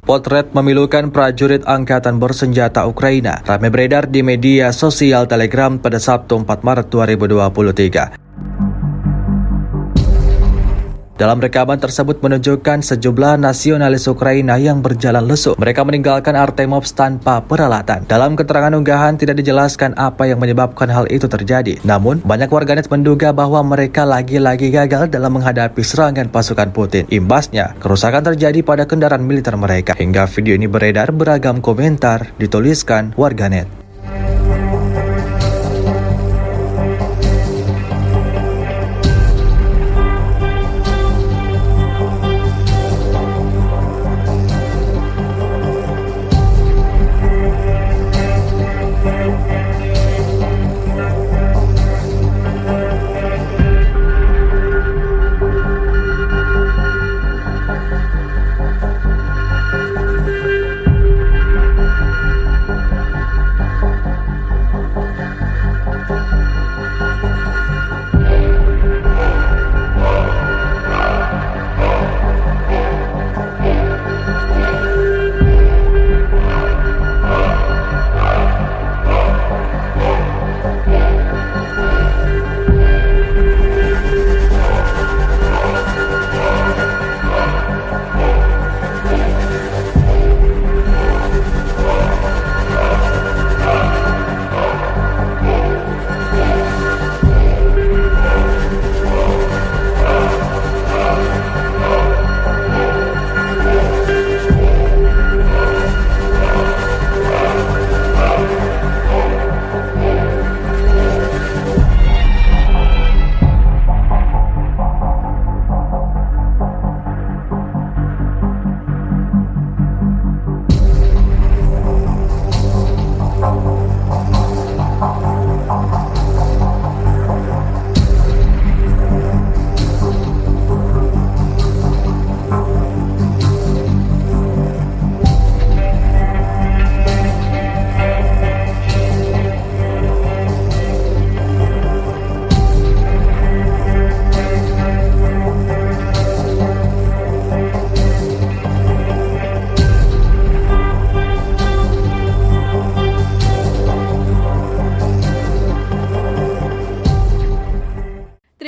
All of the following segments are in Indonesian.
Potret memilukan prajurit angkatan bersenjata Ukraina ramai beredar di media sosial Telegram pada Sabtu 4 Maret 2023. Dalam rekaman tersebut menunjukkan sejumlah nasionalis Ukraina yang berjalan lesu. Mereka meninggalkan Artemovsk tanpa peralatan. Dalam keterangan unggahan tidak dijelaskan apa yang menyebabkan hal itu terjadi. Namun, banyak warganet menduga bahwa mereka lagi-lagi gagal dalam menghadapi serangan pasukan Putin. Imbasnya, kerusakan terjadi pada kendaraan militer mereka. Hingga video ini beredar, beragam komentar dituliskan warganet.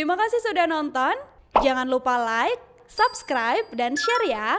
Terima kasih sudah nonton. Jangan lupa like, subscribe, dan share ya.